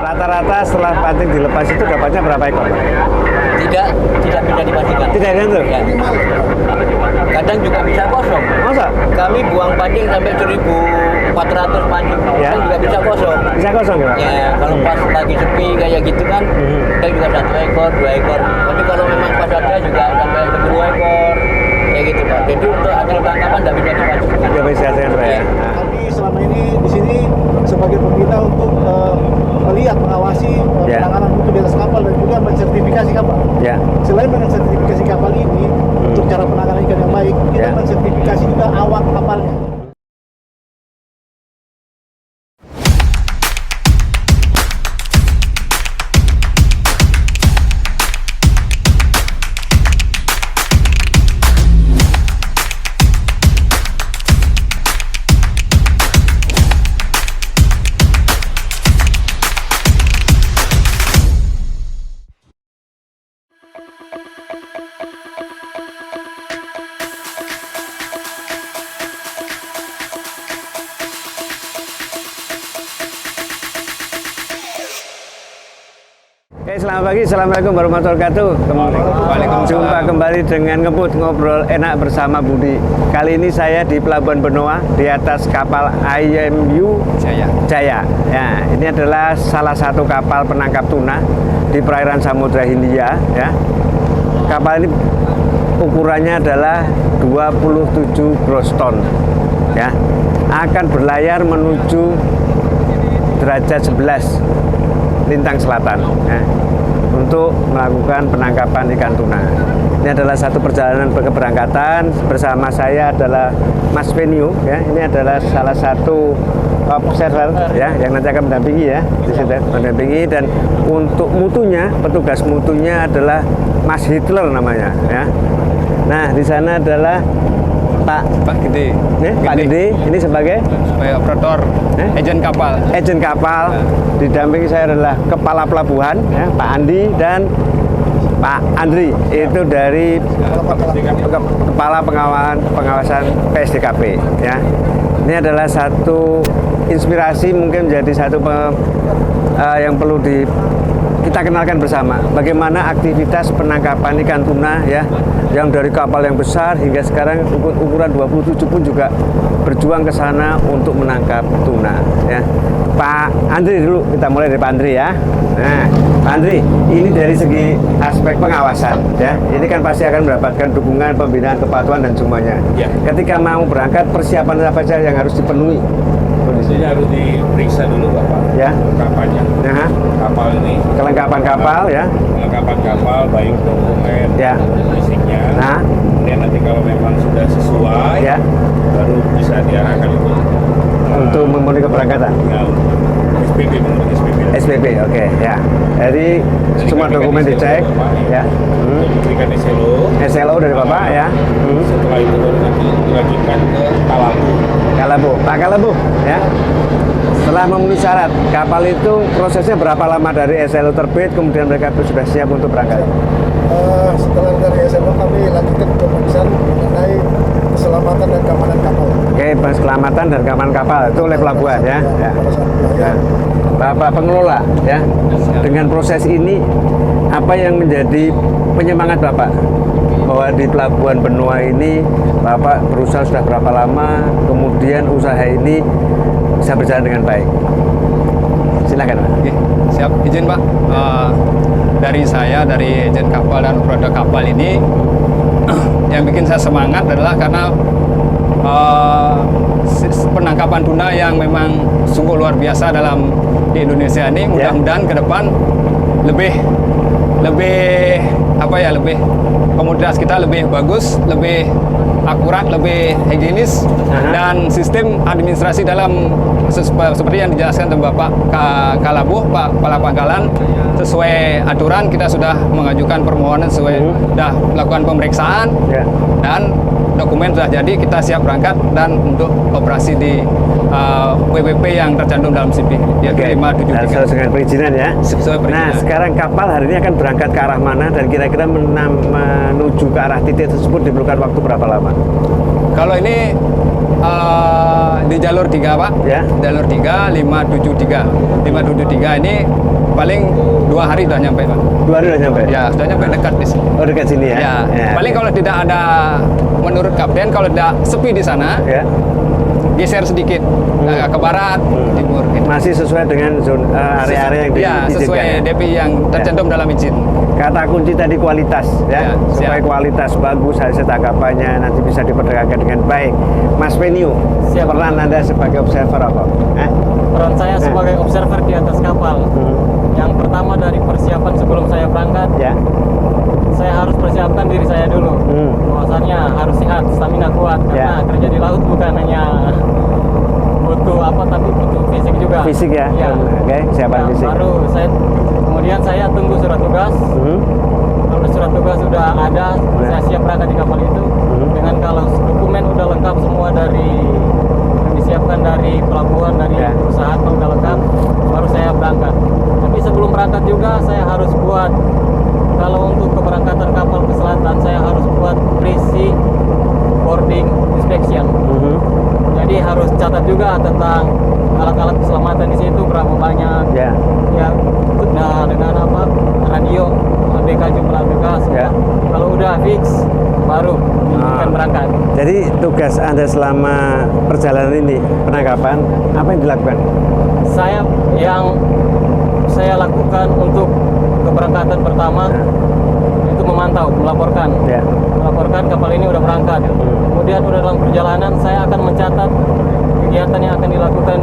Rata-rata setelah pancing dilepas itu dapatnya berapa ekor? Tidak bisa dipastikan. Tidak gitu? Ya. Kadang juga bisa kosong. Masa? Kami buang pancing sampai 1.400 pancing, Ya. kan juga bisa kosong. Bisa kosong ya? Ya, kalau pas lagi sepi kayak gitu kan, kita juga 1 ekor, 2 ekor. Tapi kalau memang pas ada juga sampai 10 ekor, kayak gitu Pak. Jadi untuk hasil tangkapan tidak bisa dipastikan. Tidak bisa dengan Pak ya? Nah. Kami selama ini di sini sebagai pembina untuk melihat, mengawasi Ya. penanganan mutu di atas kapal dan juga mensertifikasi kapal. Ya. Selain mensertifikasi kapal ini untuk cara penanganan ikan yang baik, kita Ya. mensertifikasi juga awak kapalnya. Oke, selamat pagi, assalamualaikum warahmatullahi wabarakatuh. Jumpa kembali dengan Ngebut Ngobrol Enak bersama Budi. Kali ini saya di Pelabuhan Benoa di atas kapal IMU Jaya. Ya, ini adalah salah satu kapal penangkap tuna di perairan Samudra Hindia. Ya, kapal ini ukurannya adalah 27 gross ton. Ya, akan berlayar menuju derajat 11 Lintang Selatan ya, untuk melakukan penangkapan ikan tuna. Ini adalah satu perjalanan keberangkatan. Bersama saya adalah Mas Venio ya. Ini adalah salah satu observer ya yang nanti akan mendampingi ya, di situ mendampingi. Dan untuk mutunya, petugas mutunya adalah Mas Hitler namanya ya. Nah, di sana adalah Pak Gede. Pak Gede ini sebagai operator agen kapal. Agen kapal. Didampingi saya adalah kepala pelabuhan ya, Pak Andi dan Pak Andri, itu dari kepala pengawasan PSDKP ya. Ini adalah satu inspirasi, mungkin menjadi satu yang perlu kita kenalkan bersama, bagaimana aktivitas penangkapan ikan tuna ya, yang dari kapal yang besar hingga sekarang ukuran 27 pun juga berjuang ke sana untuk menangkap tuna ya. Pak Andri dulu, kita mulai dari Pak Andri ya. Nah, Pak Andri, ini dari segi aspek pengawasan ya, ini kan pasti akan mendapatkan dukungan, pembinaan, kepatuhan dan semuanya Ya. Ketika mau berangkat, persiapan apa saja yang harus dipenuhi? Kondisinya harus diperiksa dulu Bapak, Ya. kelengkapannya. Nah, Kapal ini, kelengkapan kapal ya. kelengkapan kapal, baik dokumen, Ya. fisiknya. Nah, Kemudian nanti kalau memang sudah sesuai, ya, baru bisa diarahkan untuk memenuhi keberangkatan. ya, SPP, menurut SPP. SPP, oke ya. Jadi semua dokumen dicek ya. Diberikan SLO. SLO dari Bapak ya. Setelah itu baru nanti dilanjutkan ke Kalabu. Kalabu, Pak Kalabu ya. Setelah memenuhi syarat, kapal itu prosesnya berapa lama dari SLO terbit kemudian mereka sudah siap untuk berangkat? Setelah dari SMO kami lanjutkan pemeriksaan mengenai keselamatan dan keamanan kapal. Oke, keselamatan dan keamanan kapal itu oleh pelabuhan ya. Ya. Ya. Bapak pengelola ya, dengan proses ini apa yang menjadi penyemangat Bapak bahwa di Pelabuhan Benoa ini Bapak berusaha sudah berapa lama, kemudian usaha ini bisa berjalan dengan baik? Silakan Pak. Oke, siap, izin Pak. Dari saya, dari agen kapal dan operator kapal ini, yang bikin saya semangat adalah karena penangkapan tuna yang memang sungguh luar biasa di Indonesia ini. Mudah-mudahan ke depan lebih komoditas kita lebih bagus, lebih akurat, lebih higienis, dan sistem administrasi dalam seperti yang dijelaskan oleh Bapak Kalabuh, Pak Kepala Pangkalan, sesuai aturan kita sudah mengajukan permohonan, sudah melakukan pemeriksaan dan dokumen sudah jadi, kita siap berangkat dan untuk operasi di WWP yang tercantum dalam CP yaitu 573. Sesuai dengan perizinan ya. Sesuai perizinan. Nah, sekarang kapal hari ini akan berangkat ke arah mana dan kira-kira menuju ke arah titik tersebut diperlukan waktu berapa lama? Kalau ini di jalur 3 Pak, Ya. jalur 3, 573 ini paling 2 hari sudah nyampe Pak. 2 hari udah nyampe? Ya, sudah nyampe dekat di sini. Oh, dekat sini ya? Ya, paling kalau tidak ada, menurut kapten, kalau tidak sepi di sana, Ya. geser sedikit agak ke barat, timur. Gitu. Masih sesuai dengan area-area yang Ya, diizinkan sesuai ya? DP yang tercantum dalam izin. Kata kunci tadi kualitas ya, Ya, supaya siap. kualitas bagus hasil tangkapannya nanti bisa diperdagangkan dengan baik. Mas Penio, Siap. peran Anda sebagai observer apa? Peran saya sebagai observer di atas kapal. Yang pertama dari persiapan sebelum saya berangkat, Ya. saya harus persiapkan diri saya dulu. Bahwasannya harus sehat, stamina kuat. Karena Ya. kerja di laut bukan hanya butuh apa, tapi butuh fisik juga. Fisik ya? Ya. Oke, siapan Ya, fisik. Baru kemudian saya tunggu surat tugas. Kalau surat tugas sudah ada, saya siap berangkat di kapal itu. Dengan kalau dokumen udah lengkap semua dari yang disiapkan dari pelabuhan, dari Ya. perusahaan kalau udah lengkap, baru saya berangkat. Tapi sebelum berangkat juga saya harus buat, kalau untuk keberangkatan kapal ke selatan, saya harus buat pre-sea boarding inspection. Jadi harus catat juga tentang alat-alat keselamatan di situ berapa banyak. Ya. Ya, dengan apa? Radio, ABK, jumlah ABK semua. Ya. Kalau udah fix, baru akan berangkat. Jadi tugas Anda selama perjalanan ini penangkapan apa yang dilakukan? Yang saya lakukan untuk keberangkatan pertama itu memantau, melaporkan. Ya. Melaporkan kapal ini udah berangkat. Kemudian udah dalam perjalanan saya akan mencatat kegiatan yang akan dilakukan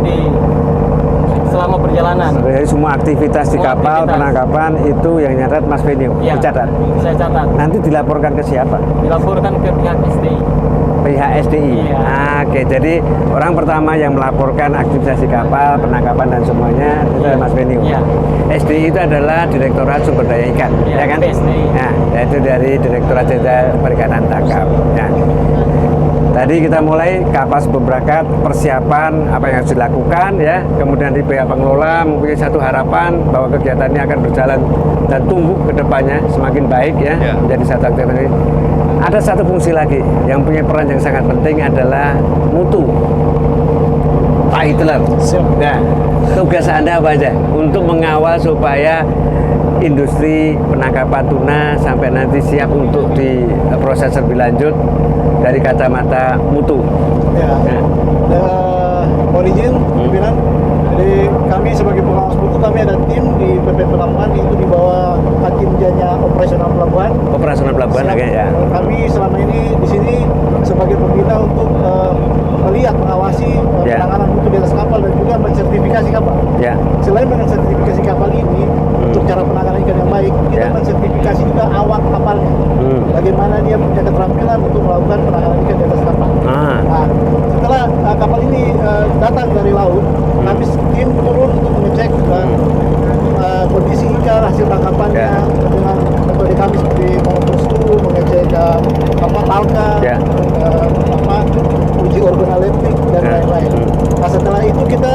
selama perjalanan. Jadi semua aktivitas di Semua kapal aktivitas. penangkapan itu yang nyatat Mas Penio, Ya, dicatat. saya catat. Nanti dilaporkan ke siapa? Dilaporkan ke pihak SDI. Pihak SDI. Iya. Oke, jadi orang pertama yang melaporkan aktivitas di kapal, penangkapan dan semuanya itu Iya. Mas Penio. Iya. SDI itu adalah Direktorat Sumber Daya Ikan, Iya, ya kan? PSDI. Nah, yaitu dari Direktorat Jenderal Perikanan Tangkap. Ya. Tadi kita mulai kapal sebelum berangkat, persiapan apa yang harus dilakukan ya. Kemudian di pihak pengelola mempunyai satu harapan bahwa kegiatan ini akan berjalan dan tumbuh ke depannya semakin baik ya, Ya. menjadi satu aktivitas. Ada satu fungsi lagi yang punya peran yang sangat penting adalah mutu. Pak Hitler. Nah, tugas Anda apa aja untuk mengawal supaya industri penangkapan tuna sampai nanti siap untuk diproses lebih lanjut dari kacamata mutu. Ya. Nah, Mohon izin, pimpinan. Jadi kami sebagai pengawas mutu, kami ada tim di PP Pelabuhan, itu di bawah Hakim Janya Operasional Pelabuhan. operasional pelabuhan Siap. oke ya. Kami selama ini di sini sebagai pembina untuk melihat, mengawasi Ya. penanganan mutu di atas kapal dan juga mensertifikasi kapal. Ya. Selain dengan sertifikasi kapal ini untuk cara penanganan ikan yang baik, kita Ya. mensertifikasi juga awak kapalnya. Bagaimana dia punya keterampilan untuk melakukan penanganan ikan di atas kapal. Ah. Nah, setelah kapal ini datang dari laut, kami tim turun untuk mengecek kondisi ikan, hasil tangkapannya Ya. dengan metode kami seperti mengukur suhu, mengecek talka, Ya. uji organoleptik dan Ya. lain-lain. Nah, setelah itu kita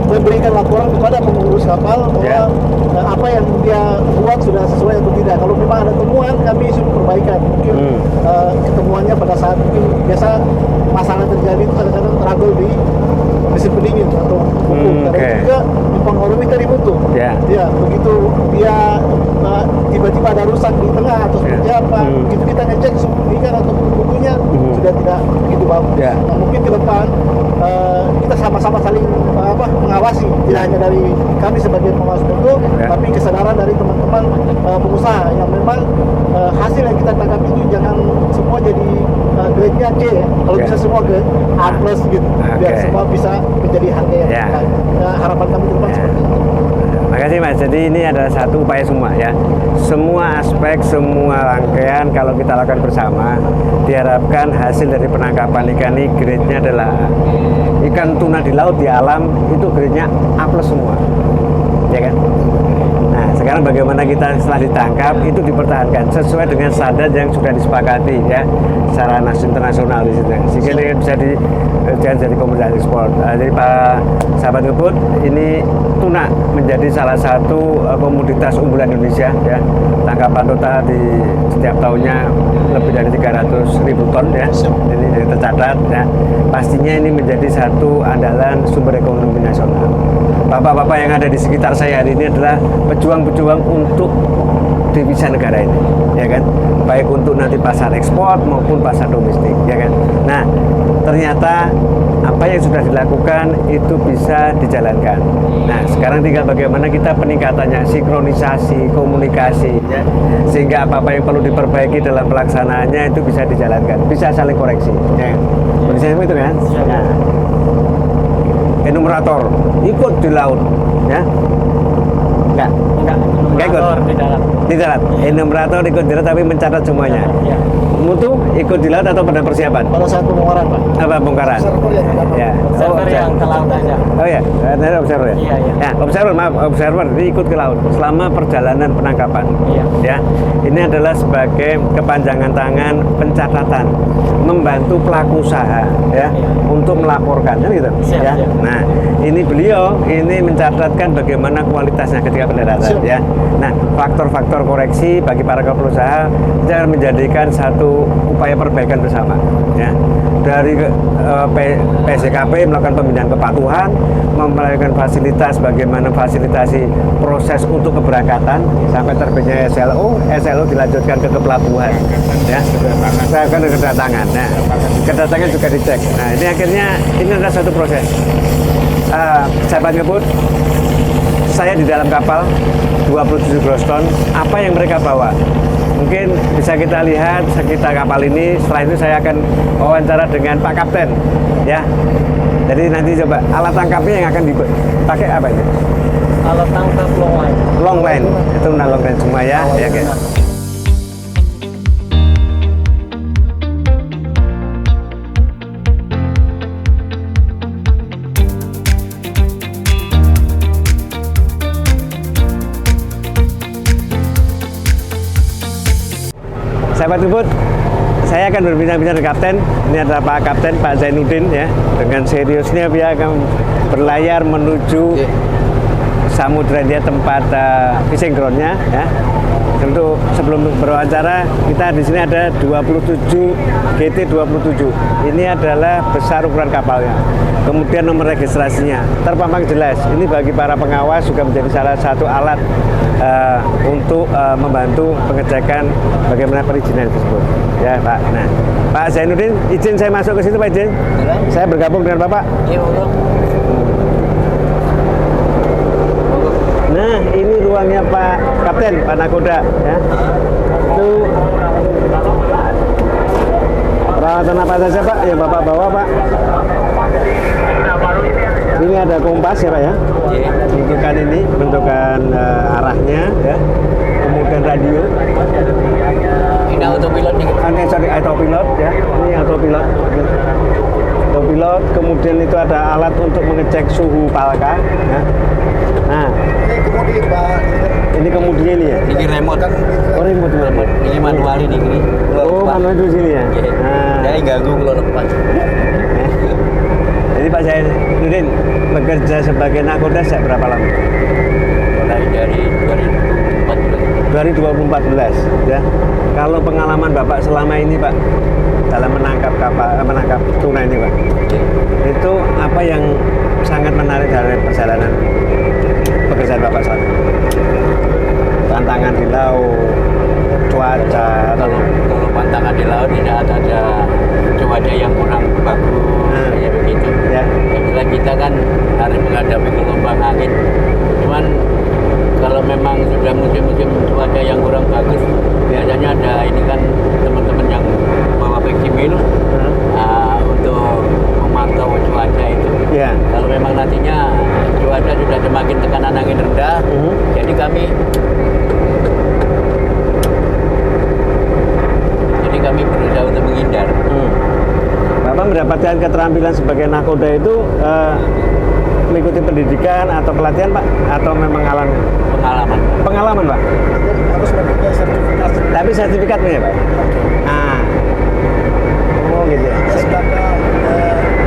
memberikan laporan kepada pengurus kapal bahwa Ya. apa yang dia buat sudah sesuai atau tidak. Kalau memang ada temuan, kami sudah perbaikan. Mungkin ketemuannya pada saat mungkin biasa masalah terjadi itu kadang-kadang trouble di mesin pendingin atau pupuk. Karena oke. itu juga mempengaruhi dari mutu. Ya. Ya, begitu dia tiba-tiba ada rusak di tengah atau seperti Ya. apa, begitu kita ngecek suhu ikan atau bukunya sudah tidak begitu bagus. Ya. Nah, mungkin ke depan kita sama-sama saling mengawasi, tidak hanya dari kami sebagai pengawas mutu, Ya. tapi kesadaran dari teman-teman pengusaha yang memang hasil yang kita tangkap itu jangan semua jadi grade-nya C, ya. Kalau Ya. bisa semua grade A plus gitu, biar Oke. semua bisa menjadi harga yang Ya. baik. Nah, harapan kami ke depan Ya. seperti itu. Makasih Mas. Jadi ini adalah satu upaya semua ya. Semua aspek, semua rangkaian kalau kita lakukan bersama, diharapkan hasil dari penangkapan ikan ini grade-nya adalah ikan tuna di laut di alam itu grade-nya A plus semua, ya kan? Nah, sekarang bagaimana kita setelah ditangkap itu dipertahankan sesuai dengan standar yang sudah disepakati ya secara internasional di situ. Sehingga ini bisa jadi komoditas ekspor. Jadi Pak sahabat ngebut, ini tuna menjadi salah satu komoditas unggulan Indonesia ya. Tangkapan total di setiap tahunnya lebih dari 300.000 ton ya. Ini tercatat ya. Pastinya ini menjadi satu andalan sumber ekonomi nasional. bapak-bapak yang ada di sekitar saya hari ini adalah pejuang-pejuang untuk devisa negara ini, ya kan? Baik untuk nanti pasar ekspor maupun pasar domestik, ya kan? Nah, ternyata apa yang sudah dilakukan itu bisa dijalankan. Nah, sekarang tinggal bagaimana kita peningkatannya, sinkronisasi, komunikasi, ya, sehingga apa-apa yang perlu diperbaiki dalam pelaksanaannya itu bisa dijalankan, bisa saling koreksi, ya. Bisa itu kan? Nah, enumerator ikut di laut, ya? Enggak ikut Motor di dalam. di darat. Enumerator ikut di darat tapi mencatat semuanya. Ya. Mutu ikut di laut atau pada persiapan? Pada saat pembongkaran, Pak. Apa bongkaran? Observer yang di dalam. Ya. Server yang ke laut aja. Oh ya, ada observer ya? Iya, iya. Ya, observer, maaf, observer ini ikut ke laut selama perjalanan penangkapan. Iya. Ya, ini adalah sebagai kepanjangan tangan pencatatan, membantu pelaku usaha, ya, untuk melaporkan, kan gitu. Siap, Ya. siap. Nah, ini beliau ini mencatatkan bagaimana kualitasnya ketika pendaratan, Siap. ya. Nah, faktor-faktor koreksi bagi para kepala usaha jangan menjadikan satu upaya perbaikan bersama, ya. Dari PSDKP melakukan pembinaan kepatuhan, melakukan fasilitas bagaimana fasilitasi proses untuk keberangkatan sampai terbitnya SLO dilanjutkan ke pelabuhan, ya. Saya akan kedatangan. Nah, kedatangan juga dicek. Nah, ini akhirnya ini adalah satu proses. Sahabat ngebut, saya di dalam kapal 27 gross ton, apa yang mereka bawa? Mungkin bisa kita lihat sekitar kapal ini. Setelah itu saya akan wawancara dengan Pak Kapten, ya. Jadi nanti coba alat tangkapnya yang akan dipakai apa ini? Alat tangkap long line. Long line, itu long line semua ya, ya guys. Sahabat ngebut, saya akan berbincang-bincang dengan Kapten. Ini adalah Pak Kapten, Pak Zainuddin, ya. Dengan seriusnya dia akan berlayar menuju Samudra India, tempat fishing groundnya, ya. Tentu sebelum berwawancara kita di sini ada 27 GT27. Ini adalah besar ukuran kapalnya. Kemudian nomor registrasinya terpampang jelas. Ini bagi para pengawas juga menjadi salah satu alat untuk membantu pengecekan bagaimana perizinan tersebut. Ya Pak. Nah, Pak Zainuddin, izin saya masuk ke situ Pak, izin. Saya bergabung dengan Bapak. Iya, untuk Nah, ini ruangnya Pak Kapten, Pak Nakoda, ya. Itu peralatan apa saja Pak yang Bapak bawa Pak? Ini ada kompas ya Pak ya, bentukan ini, bentukan arahnya, ya. Kemudian radio. ini autopilot nih. Sorry, autopilot ya. Ini autopilot. Autopilot. Kemudian itu ada alat untuk mengecek suhu palka, ya. Nah, Ini kemudi, Pak. ini kemudian ini ya. Ini remote. Oh, remote. Ini manual ini. Oh, manual itu sini ya. Nah, Jadi ganggu kalau depan. jadi Pak Zainuddin bekerja sebagai nakoda sejak berapa lama? Mulai dari 2014. Dari 2014 ya. Kalau pengalaman Bapak selama ini Pak dalam menangkap menangkap tuna ini Pak, itu apa yang sangat menarik dari perjalanan pekerjaan Bapak selama ini? Tantangan di laut, cuaca, atau Kalau pantangan di laut tidak ada cuaca yang kurang bagus, ya begitu. ya. Kebetulan kita kan harus menghadapi gelombang angin. Cuman kalau memang sudah musim-musim cuaca yang kurang bagus, biasanya ada ini kan teman-teman yang bawa fleksibel untuk memantau cuaca itu. Ya. Kalau memang nantinya cuaca sudah semakin tekanan angin rendah, jadi kami berusaha untuk menghindar. Bapak mendapatkan keterampilan sebagai nakoda itu mengikuti pendidikan atau pelatihan Pak, atau memang Pengalaman. pengalaman Pak? Harus mempunyai sertifikasi. Tapi sertifikatnya ya Pak? Nah, oh gitu ya. SKK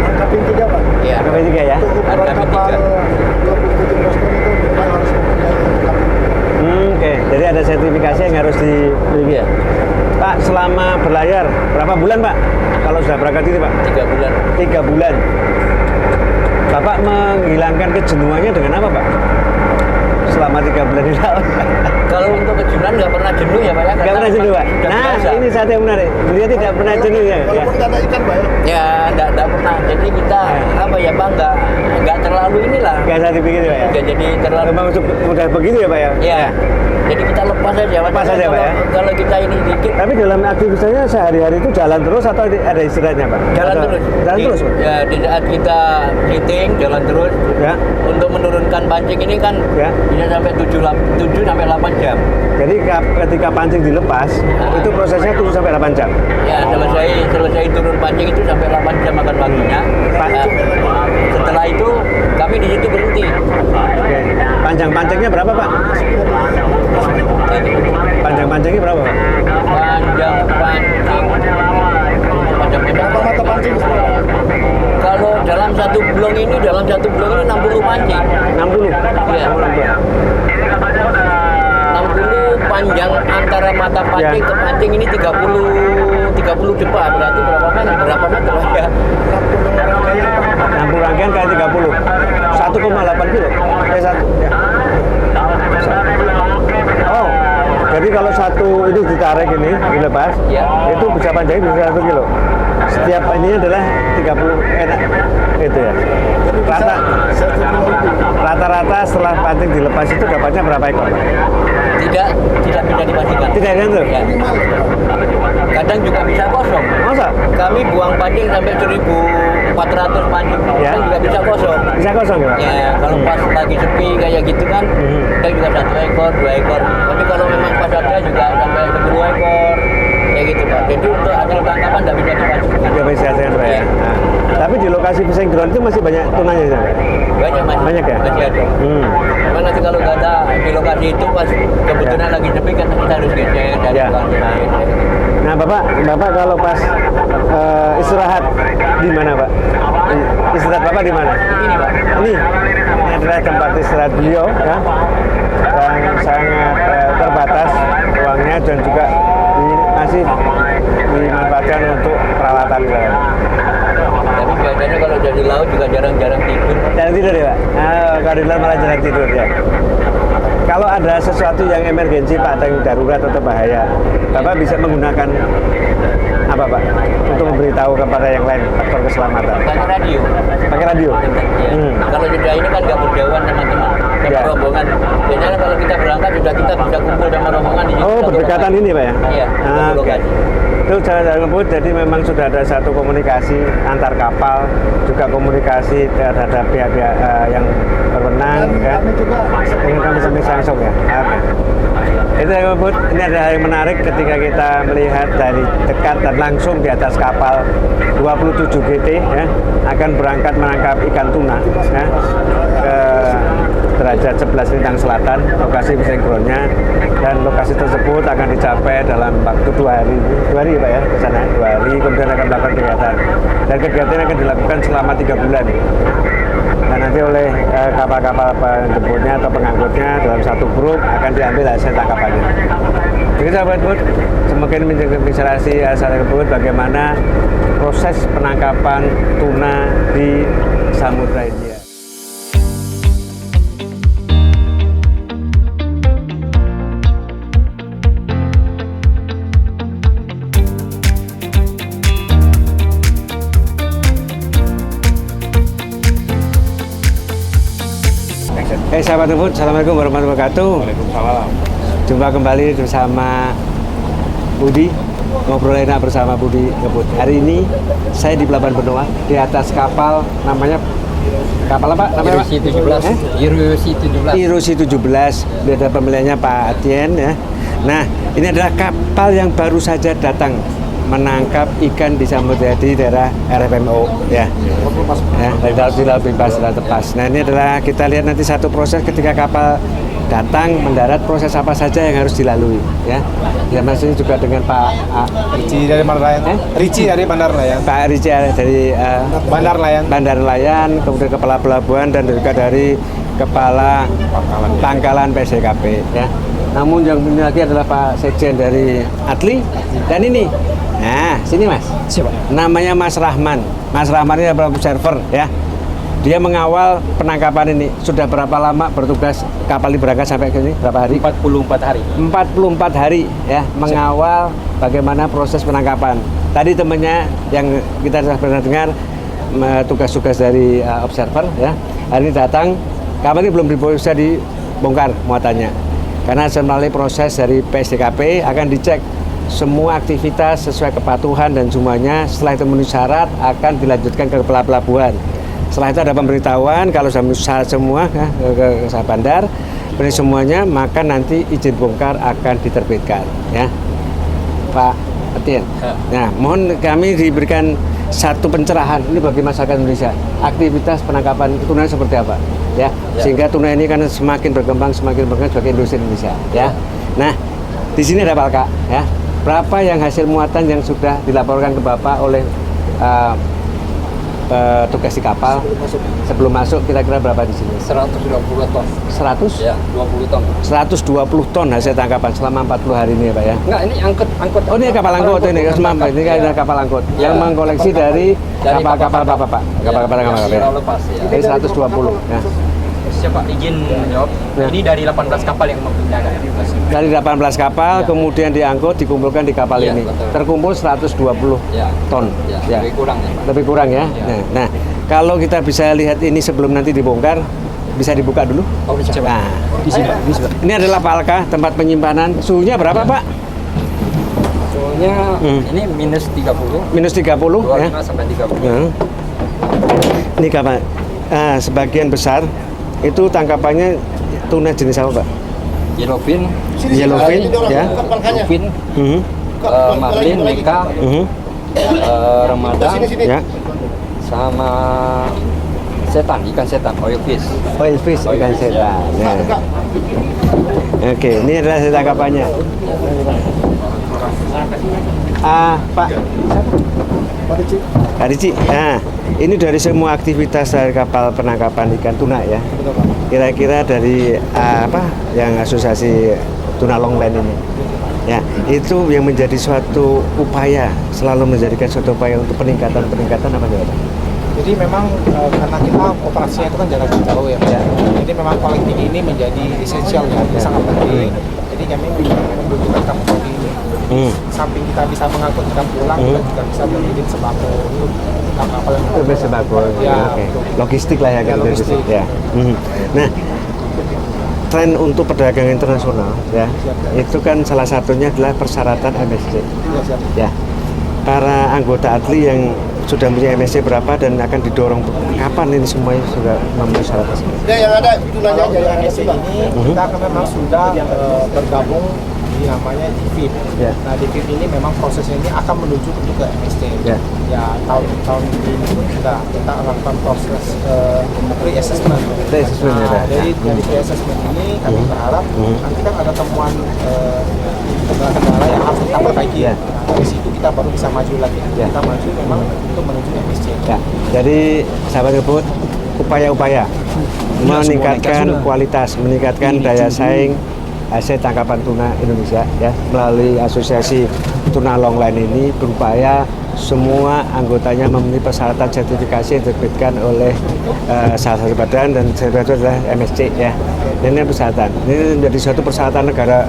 angkapin 3, Pak. Iya. Sampai tiga ya? Untuk ukuran Angkapin kapal 3. 27 gross ton itu kita harus mempunyai angkapin. Oke, jadi ada sertifikasi yang harus dimiliki ya. Pak, selama berlayar berapa bulan Pak? Kalau sudah berangkat itu Pak? 3 bulan. 3 bulan. Bapak menghilangkan kejenuhannya dengan apa, Pak? Selama 3 bulan di laut. Kalau untuk kejunan nggak pernah jenuh ya Pak ya? Nggak Karena pernah jenuh, Pak? sudah Nah, biasa. ini satu yang menarik. Beliau tidak pernah jenuh ya. Walaupun nggak ada ikan, Pak ya. Ya nggak pernah. Jadi kita apa ya Pak nggak terlalu inilah. Nggak usah dipikir ya, Pak ya? Nggak jadi terlalu. Memang udah begitu ya, Pak ya? Ya. Jadi kita lepas aja. Lepas Maksudnya aja, Pak, ya? Kalau kita ini dikit Tapi dalam aktivitasnya sehari-hari itu jalan terus atau ada istirahatnya, Pak? jalan Atau- terus. Jalan terus, Pak? Ya di saat kita meeting jalan terus. Ya. Untuk menurunkan pancing ini kan Ya. bisa sampai 7 sampai 8 jam. Jadi ketika pancing dilepas, itu prosesnya 7 sampai 8 jam. Ya selesai turun pancing itu sampai 8 jam makan waktunya. Nah, setelah itu kami di situ berhenti. Oke. Panjang pancingnya berapa, Pak? Panjang pancingnya berapa, Pak? Panjang pancing. Berapa mata pancing? Kalau dalam satu blong ini 60 pancing. 60. Iya. 60 panjang antara mata pancing Ya. ke pancing ini 30 depan berarti berapa meter lah ya? 60 rangkaian kali 30. 1,8 kilo. Satu. Ya. Oh, jadi kalau satu itu ditarik ini, dilepas, Ya. itu bisa panjangnya bisa 1 kilo. Setiap ini adalah 30 enak. Itu ya. Rata-rata setelah pancing dilepas itu dapatnya berapa ekor, Pak? Tidak bisa dipastikan. Tidak ada tuh? Ya. Kadang juga bisa kosong. Masa? Kami buang pancing sampai 1.400 pancing, Ya. kadang juga bisa kosong. Bisa kosong ya, Pak? Ya, kalau pas lagi sepi kayak gitu kan, kita juga 1 ekor, 2 ekor. Tapi kalau memang pas ada juga sampai 10 ekor, kayak gitu Pak. Jadi untuk hasil tangkapan tidak bisa dipastikan. Tidak bisa saya, Pak, ya. Iya. Nah, tapi di lokasi fishing ground itu masih banyak tunanya, ya, Pak? Banyak masih. Banyak ya? Masih ada. Cuma nanti kalau nggak ada di lokasi itu pas kebetulan lagi sepi kan kita harus geser dari Ya. lokasi lain. Nah, Bapak kalau pas istirahat di mana, Pak? Istirahat Bapak di mana? Ini Pak. Ini adalah tempat istirahat beliau, ya, yang sangat terbatas ruangnya dan juga masih dimanfaatkan untuk perawatan. Tapi biasanya kalau dari laut juga jarang-jarang tidur. Jarang tidur ya, Pak? Kalau di luar malah jarang tidur ya. Kalau ada sesuatu yang emergensi, Pak, atau yang darurat atau bahaya, Bapak bisa menggunakan apa, Pak, untuk memberitahu kepada yang lain faktor keselamatan? Pakai radio. Pakai radio? Ya. Kalau sudah ini kan nggak berjauhan teman-teman sama Ya. rombongan. Biasanya kalau kita berangkat sudah kita bisa kumpul sama rombongan di situ. Oh, satu berdekatan lokasi. ini, Pak ya? Iya, Ah, satu oke. lokasi. Itu jalan ngebut, jadi memang sudah ada satu komunikasi antar kapal, juga komunikasi terhadap pihak-pihak yang berwenang, Dan ya. kami juga Dengan kami sampai langsung ya. Oke. Itu yang ngebut. Ini ada hal yang menarik ketika kita melihat dari dekat dan langsung di atas kapal 27 GT, ya, akan berangkat menangkap ikan tuna, ya, ke derajat 11 Lintang Selatan, lokasi fishing ground-nya, dan lokasi tersebut akan dicapai dalam waktu 2 hari. 2 hari, Pak ya, ke sana 2 hari, kemudian akan melakukan kegiatan. Dan kegiatan akan dilakukan selama 3 bulan. Dan nanti oleh kapal-kapal penjemputnya atau pengangkutnya dalam satu grup akan diambil hasil tangkapannya. Jadi sahabat Bud, semakin menginspirasi sahabat Bud bagaimana proses penangkapan tuna di Samudra Hindia. Sahabat Ngebut, Assalamualaikum warahmatullahi wabarakatuh. Waalaikumsalam. Jumpa kembali bersama Budi, ngobrol enak bersama Budi Ngebut. Hari ini saya di Pelabuhan Benoa, di atas kapal, namanya kapal apa? Namanya Hiroshi 17. Hiroshi 17. Hiroshi 17. Ini ada pemilihannya Pak Atien, ya. Nah, ini adalah kapal yang baru saja datang menangkap ikan di Samudra di daerah RFMO, ya. Ya, di laut bebas laut lepas. Nah, ini adalah kita lihat nanti satu proses ketika kapal datang mendarat, proses apa saja yang harus dilalui, ya. Ya, maksudnya juga dengan Pak Ricci dari Bandar Layan. Ricci dari Bandar Layan. Pak Ricci dari Bandar Layan. Bandar Nelayan, kemudian kepala pelabuhan dan juga dari kepala pangkalan PCKP, ya. Namun yang ini lagi adalah Pak Sekjen dari Atli dan ini. Nah, sini Mas. Siapa? Namanya Mas Rahman. Mas Rahman ini adalah observer, ya. dia mengawal penangkapan ini. Sudah berapa lama bertugas kapal ini berangkat sampai ke sini? Berapa hari? 44 hari. 44 hari ya mengawal bagaimana proses penangkapan. Tadi temannya yang kita sudah pernah dengar tugas-tugas dari observer ya. Hari ini datang, kapal ini belum bisa dibongkar muatannya. Karena melalui proses dari PSDKP akan dicek semua aktivitas sesuai kepatuhan dan semuanya. Setelah itu memenuhi syarat akan dilanjutkan ke pelabuhan. Setelah itu ada pemberitahuan kalau sudah memenuhi syarat semua ke bandar, ini semuanya maka nanti izin bongkar akan diterbitkan ya. Pak Etienne. Nah, mohon kami diberikan satu pencerahan ini bagi masyarakat Indonesia. Aktivitas penangkapan tuna seperti apa? Ya, sehingga tuna ini kan semakin berkembang sebagai industri Indonesia ya. Nah, di sini ada Palka ya. Berapa yang hasil muatan yang sudah dilaporkan ke Bapak oleh petugas di kapal sebelum masuk kira-kira berapa di sini? 120 ton. 100? Ya, 20 ton. 120 ton hasil tangkapan selama 40 hari ini ya Pak ya? Enggak, ini angkut. Oh ini kapal angkut ini, ini kan kapal angkut yang mengkoleksi dari kapal-kapal Pak? Kapal-kapal ya? Lepas ya. Jadi 120 ya. Siapa izin menjawab? Ya. Ini dari 18 kapal yang memindahkan. Dari 18 kapal kemudian diangkut dikumpulkan di kapal Ya, ini. betul. Terkumpul 120 Ya. ton. Ya, lebih kurang ya, Pak. Lebih kurang ya. Ya. Nah, kalau kita bisa lihat ini sebelum nanti dibongkar, bisa dibuka dulu. Oh, bisa. Nah, di sini. Ini adalah Palka, tempat penyimpanan. Suhunya berapa, Pak? Soalnya ini minus 30. Minus 30 ya. 25 sampai 30. Nah. Ini kapal. Sebagian besar itu tangkapannya tuna jenis apa, Pak? Yellowfin, Yellowfin ya. Yellowfin, Mhm. marlin, meka, Mhm. ramadan, Ya. sama setan, ikan setan, oil fish. Oil fish ikan setan. Ya. Oke, ini adalah hasil tangkapannya. Pak Rici. Nah, ini dari semua aktivitas dari kapal penangkapan ikan tuna ya. Kira-kira dari apa yang asosiasi tuna longline ini. Ya, itu yang menjadi suatu upaya, selalu menjadikan suatu upaya untuk peningkatan apa ya, Pak? Jadi memang karena kita operasinya itu kan jarak jauh ya. Jadi memang collecting ini menjadi esensial ya, sangat penting. Jadi kami membutuhkan kapal ini. Samping kita bisa mengangkut ikan pulang, kita juga bisa mengirim sembako untuk kapal yang Lebih sembako. Ya, Oke. betul. Logistik lah ya, Ya, kan logistik. ya. Nah, tren untuk perdagangan internasional ya, itu kan salah satunya adalah persyaratan MSC. Ya, siap. Ya, para anggota ADLI yang sudah punya MSC berapa dan akan didorong kapan ini semuanya sudah memenuhi syarat tersebut? Kalau dari MSC ini kita kan memang sudah bergabung di namanya DIVIP. Ya. Nah DIVIP ini memang prosesnya ini akan menuju ke MSC. Ya. Ya tahun ini kita lakukan proses pre-assessment. Pre-assessment, Nah, ya. dari pre-assessment ini kami berharap nanti kan ada temuan kendala yang harus kita perbaiki. Ya. Nah, dari situ kita baru bisa maju lagi. Ya. Kita maju memang untuk menuju MSC. Ya, jadi sahabat ngebut, upaya-upaya meningkatkan kualitas, meningkatkan daya saing hasil tangkapan tuna Indonesia ya melalui asosiasi tuna longline ini berupaya semua anggotanya memenuhi persyaratan sertifikasi yang diterbitkan oleh salah satu badan dan salah satu adalah MSC ya. Ini persyaratan. Ini menjadi suatu persyaratan negara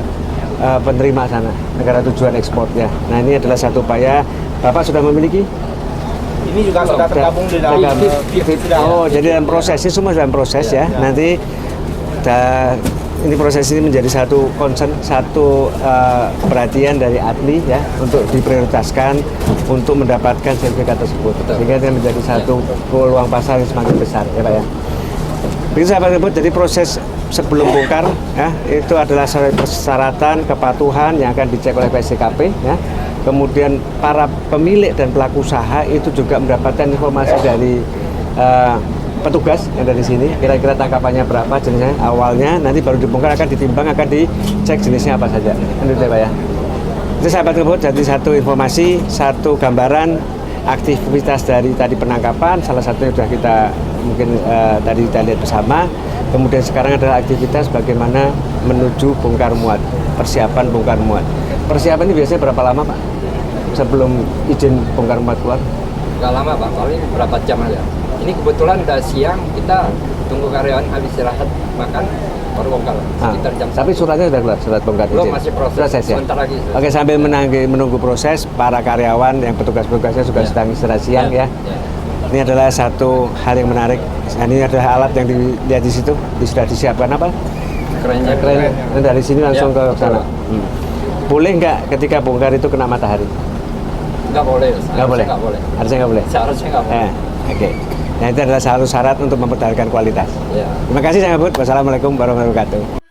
penerima sana, negara tujuan ekspor ya. Nah ini adalah satu upaya. Bapak sudah memiliki? Ini juga sudah tergabung di dalam sudah. Oh, jadi dalam proses ini semua dalam proses ya. Nanti ini proses ini menjadi satu concern, satu perhatian dari ADLI ya untuk diprioritaskan untuk mendapatkan sertifikat tersebut. Sehingga itu menjadi satu peluang pasar yang semakin besar ya Pak ya. Begitu sahabat ngebut, jadi proses sebelum bongkar ya itu adalah persyaratan kepatuhan yang akan dicek oleh PSDKP ya. Kemudian para pemilik dan pelaku usaha itu juga mendapatkan informasi dari petugas yang dari sini, kira-kira tangkapannya berapa jenisnya awalnya, nanti baru dibongkar akan ditimbang, akan dicek jenisnya apa saja. Itu ya Pak ya. Itu sahabat ngebut, jadi satu informasi, satu gambaran aktivitas dari tadi penangkapan, salah satunya sudah kita mungkin tadi kita lihat bersama. Kemudian sekarang adalah aktivitas bagaimana menuju bongkar muat, persiapan bongkar muat. Persiapan ini biasanya berapa lama Pak sebelum izin bongkar muat keluar? Nggak lama Pak, paling berapa jam aja. Ini ini kebetulan udah siang, kita tunggu karyawan habis istirahat makan baru bongkar sekitar jam Tapi 1. suratnya sudah keluar, surat bongkar Belum, izin? masih proses. ya? Sebentar lagi. Oke, sambil menunggu proses, para karyawan yang petugas-petugasnya juga Ya. sedang istirahat siang ya. Ini adalah satu hal yang menarik. Nah, ini adalah alat yang dilihat di situ, sudah disiapkan apa? Kerennya. Keren. Nah, dari sini langsung Ya, ke sana. Boleh nggak ketika bongkar itu kena matahari? Nggak boleh. Nggak boleh. Nggak boleh. Harusnya nggak boleh. Seharusnya nggak boleh. Oke. Nah, itu adalah salah satu syarat untuk mempertahankan kualitas. Ya. Terima kasih sangat, Bu. Wassalamualaikum warahmatullahi wabarakatuh.